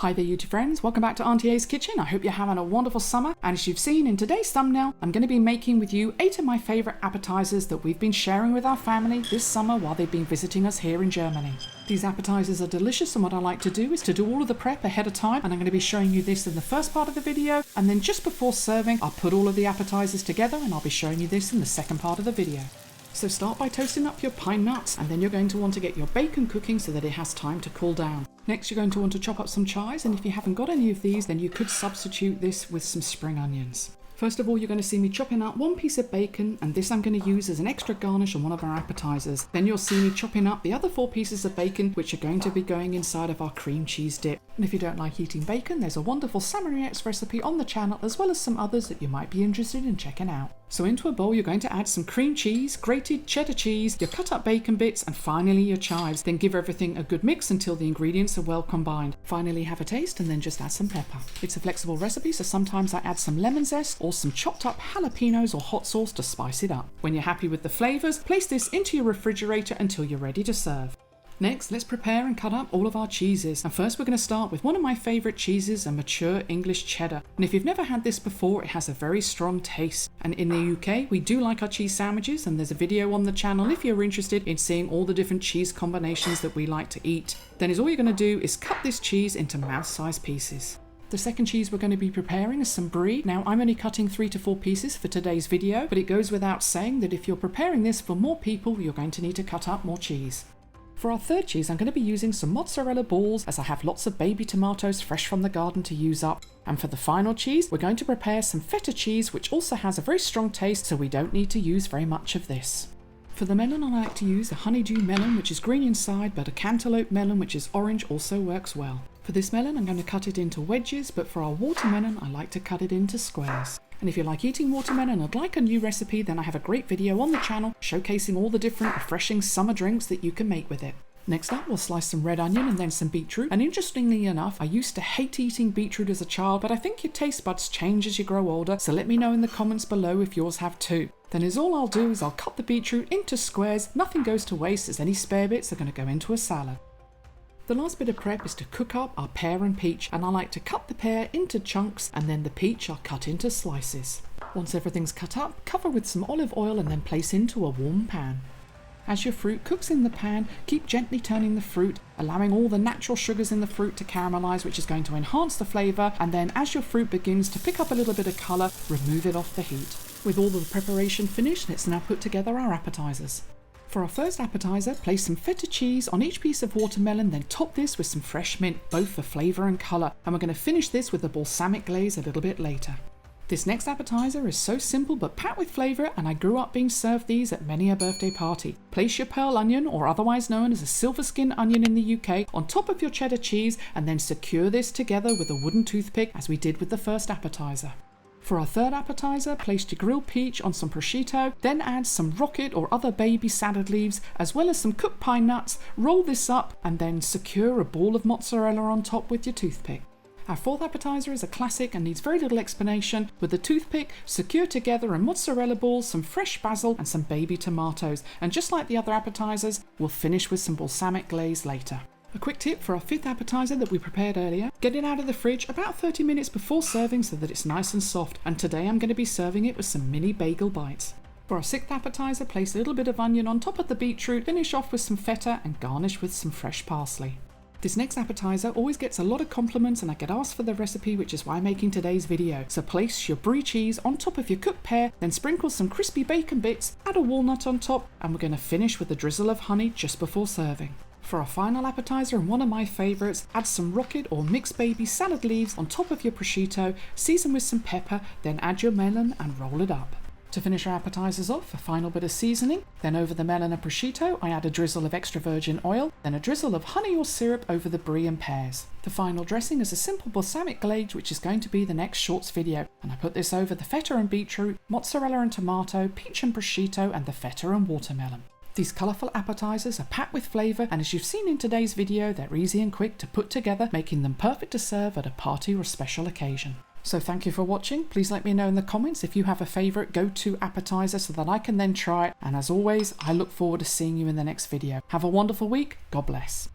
Hi there YouTube friends, welcome back to Auntie A's Kitchen. I hope you're having a wonderful summer, and as you've seen in today's thumbnail, I'm going to be making with you 8 of my favourite appetizers that we've been sharing with our family this summer while they've been visiting us here in Germany. These appetizers are delicious, and what I like to do is to do all of the prep ahead of time, and I'm going to be showing you this in the first part of the video, and then just before serving I'll put all of the appetizers together and I'll be showing you this in the second part of the video. So start by toasting up your pine nuts, and then you're going to want to get your bacon cooking so that it has time to cool down. Next you're going to want to chop up some chives, and if you haven't got any of these then you could substitute this with some spring onions. First of all, you're going to see me chopping out one piece of bacon, and this I'm going to use as an extra garnish on one of our appetizers. Then you'll see me chopping up the other 4 pieces of bacon, which are going to be going inside of our cream cheese dip. And if you don't like eating bacon, there's a wonderful Samariettes recipe on the channel, as well as some others that you might be interested in checking out. So into a bowl you're going to add some cream cheese, grated cheddar cheese, your cut up bacon bits, and finally your chives. Then give everything a good mix until the ingredients are well combined. Finally have a taste and then just add some pepper. It's a flexible recipe, so sometimes I add some lemon zest or some chopped up jalapenos or hot sauce to spice it up. When you're happy with the flavours, place this into your refrigerator until you're ready to serve. Next, let's prepare and cut up all of our cheeses. And first we're going to start with one of my favourite cheeses, a mature English cheddar. And if you've never had this before, it has a very strong taste. And in the UK, we do like our cheese sandwiches, and there's a video on the channel if you're interested in seeing all the different cheese combinations that we like to eat. Then all you're going to do is cut this cheese into mouse-sized pieces. The second cheese we're going to be preparing is some Brie. Now I'm only cutting 3 to 4 pieces for today's video, but it goes without saying that if you're preparing this for more people, you're going to need to cut up more cheese. For our third cheese, I'm going to be using some mozzarella balls, as I have lots of baby tomatoes fresh from the garden to use up. And for the final cheese, we're going to prepare some feta cheese, which also has a very strong taste, so we don't need to use very much of this. For the melon, I like to use a honeydew melon, which is green inside, but a cantaloupe melon, which is orange, also works well. For this melon, I'm going to cut it into wedges, but for our watermelon, I like to cut it into squares. And if you like eating watermelon and would like a new recipe, then I have a great video on the channel showcasing all the different refreshing summer drinks that you can make with it. Next up, we'll slice some red onion and then some beetroot. And interestingly enough, I used to hate eating beetroot as a child, but I think your taste buds change as you grow older, so let me know in the comments below if yours have too. Then all I'll do is I'll cut the beetroot into squares. Nothing goes to waste, as any spare bits are going to go into a salad. The last bit of prep is to cook up our pear and peach, and I like to cut the pear into chunks, and then the peach I'll cut into slices. Once everything's cut up, cover with some olive oil and then place into a warm pan. As your fruit cooks in the pan, keep gently turning the fruit, allowing all the natural sugars in the fruit to caramelize, which is going to enhance the flavour, and then as your fruit begins to pick up a little bit of colour, remove it off the heat. With all the preparation finished, let's now put together our appetizers. For our first appetizer, place some feta cheese on each piece of watermelon, then top this with some fresh mint, both for flavour and colour, and we're going to finish this with a balsamic glaze a little bit later. This next appetizer is so simple but packed with flavour, and I grew up being served these at many a birthday party. Place your pearl onion, or otherwise known as a silver skin onion in the UK, on top of your cheddar cheese, and then secure this together with a wooden toothpick as we did with the first appetizer. For our third appetizer, place your grilled peach on some prosciutto, then add some rocket or other baby salad leaves, as well as some cooked pine nuts. Roll this up and then secure a ball of mozzarella on top with your toothpick. Our fourth appetizer is a classic and needs very little explanation. With the toothpick, secure together a mozzarella ball, some fresh basil and some baby tomatoes. And just like the other appetizers, we'll finish with some balsamic glaze later. A quick tip for our fifth appetizer that we prepared earlier: get it out of the fridge about 30 minutes before serving so that it's nice and soft, and today I'm going to be serving it with some mini bagel bites. For our sixth appetizer, place a little bit of onion on top of the beetroot, finish off with some feta and garnish with some fresh parsley. This next appetizer always gets a lot of compliments, and I get asked for the recipe, which is why I'm making today's video. So place your Brie cheese on top of your cooked pear, then sprinkle some crispy bacon bits, add a walnut on top, and we're going to finish with a drizzle of honey just before serving. For our final appetizer, and one of my favourites, add some rocket or mixed baby salad leaves on top of your prosciutto, season with some pepper, then add your melon and roll it up. To finish our appetizers off, a final bit of seasoning, then over the melon and prosciutto I add a drizzle of extra virgin oil, then a drizzle of honey or syrup over the brie and pears. The final dressing is a simple balsamic glaze, which is going to be the next shorts video, and I put this over the feta and beetroot, mozzarella and tomato, peach and prosciutto, and the feta and watermelon. These colourful appetizers are packed with flavour, and as you've seen in today's video, they're easy and quick to put together, making them perfect to serve at a party or a special occasion. So thank you for watching. Please let me know in the comments if you have a favourite go-to appetizer so that I can then try it. And as always, I look forward to seeing you in the next video. Have a wonderful week. God bless.